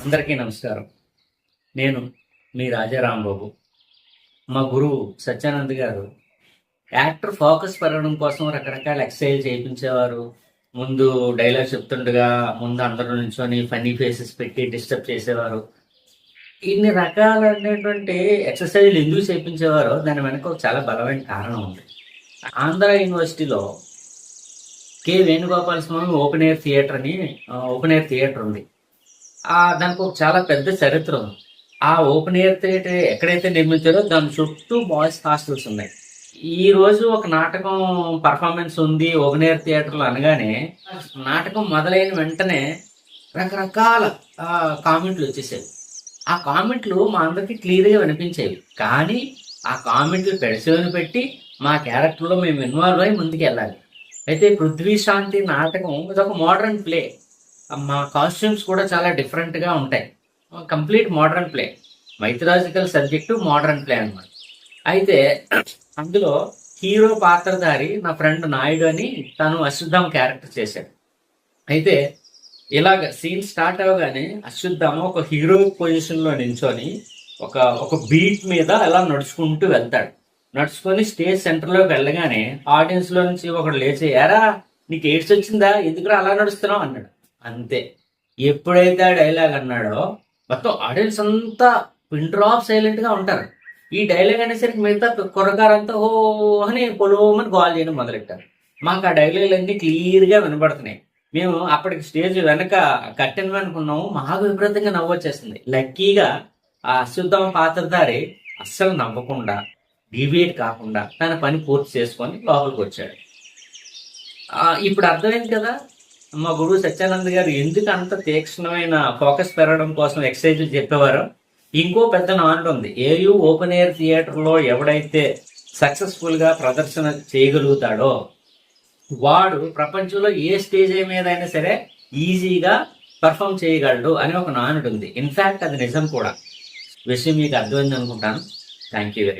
అందరికీ నమస్కారం. నేను మీ రాజారాంబాబు. మా గురువు సత్యానంద్ గారు యాక్టర్ ఫోకస్ పెరగడం కోసం రకరకాల ఎక్సర్సైజ్ చేయించేవారు. ముందు డైలాగ్ చెప్తుండగా ముందు అందరూ నుంచొని ఫన్నీ ఫేసెస్ పెట్టి డిస్టర్బ్ చేసేవారు. ఇన్ని రకాలైనటువంటి ఎక్సర్సైజ్లు ఎందుకు చేయించేవారో దాని వెనక ఒక చాలా బలమైన కారణం ఉంది. ఆంధ్ర యూనివర్సిటీలో వేణుగోపాల స్వామి ఓపెన్ ఎయిర్ థియేటర్ ఉంది. దానికి ఒక చాలా పెద్ద చరిత్ర ఉంది. ఆ ఓపెన్ ఎయిర్ థియేటర్ ఎక్కడైతే నిర్మించారో దాని చుట్టూ బాయ్స్ హాస్టల్స్ ఉన్నాయి. ఈ రోజు ఒక నాటకం పర్ఫార్మెన్స్ ఉంది ఓపెన్ ఎయిర్ థియేటర్లో అనగానే నాటకం మొదలైన వెంటనే రకరకాల కామెంట్లు వచ్చేసాయి. ఆ కామెంట్లు మా అందరికి క్లియర్గా వినిపించేవి. కానీ ఆ కామెంట్లు పెడసేవని పెట్టి మా క్యారెక్టర్లో మేము ఇన్వాల్వ్ అయ్యి ముందుకు వెళ్ళాలి. అయితే పృథ్వీ శాంతి నాటకం ఇదొక మోడర్న్ ప్లే. మా కాస్ట్యూమ్స్ కూడా చాలా డిఫరెంట్గా ఉంటాయి. Complete modern play, mythological subject modern play అనమాట. అయితే అందులో హీరో పాత్రధారి నా ఫ్రెండ్ నాయుడు అని తను అశ్వత్థామ క్యారెక్టర్ చేశాడు. అయితే ఇలాగ సీన్ స్టార్ట్ అవగానే అశ్వత్థామ ఒక హీరో పొజిషన్లో నించొని ఒక బీట్ మీద అలా నడుచుకుంటూ వెళ్తాడు. నడుచుకొని స్టేజ్ సెంటర్లోకి వెళ్ళగానే ఆడియన్స్లో నుంచి ఒకడు లేచి, ఎరా నీకు ఎయిడ్స్ వచ్చిందా, ఎందుకురా అలా నడుస్తున్నావు అన్నాడు. అంతే. ఎప్పుడైతే ఆ డైలాగ్ అన్నాడో మొత్తం ఆడియన్స్ అంతా పిన్ డ్రాప్ సైలెంట్గా ఉంటారు. ఈ డైలాగ్ అనేసరికి మిగతా కుర్రకారంతా ఓ అని పొలోమని కాల్ చేయడం మొదలెట్టారు. మాకు ఆ డైలాగులు అన్నీ క్లియర్గా వినపడుతున్నాయి. మేము అప్పటికి స్టేజ్ వెనక కట్టెన్ అనుకున్నాము. మాకు విపరీతంగా నవ్వు వచ్చేస్తుంది. లక్కీగా ఆ అశ్వత్థామ పాత్రధారి అస్సలు నవ్వకుండా డిబేట్ కాకుండా తన పని పూర్తి చేసుకొని లోపలికి వచ్చాడు. ఇప్పుడు అర్థమైంది కదా మా గురువు సత్యానంద్ గారు ఎందుకు అంత తీక్షణమైన ఫోకస్ పెరగడం కోసం ఎక్సర్సైజ్లు చెప్పేవారు. ఇంకో పెద్ద నానుడు ఉంది. ఏయూ ఓపెన్ ఎయిర్ థియేటర్లో ఎవడైతే సక్సెస్ఫుల్గా ప్రదర్శన చేయగలుగుతాడో వాడు ప్రపంచంలో ఏ స్టేజ్ మీద అయినా సరే ఈజీగా పర్ఫామ్ చేయగలడు అని ఒక నానుడు ఉంది. ఇన్ఫ్యాక్ట్ అది నిజం కూడా. విషయం మీకు అర్థమైంది అనుకుంటాను. Thank you very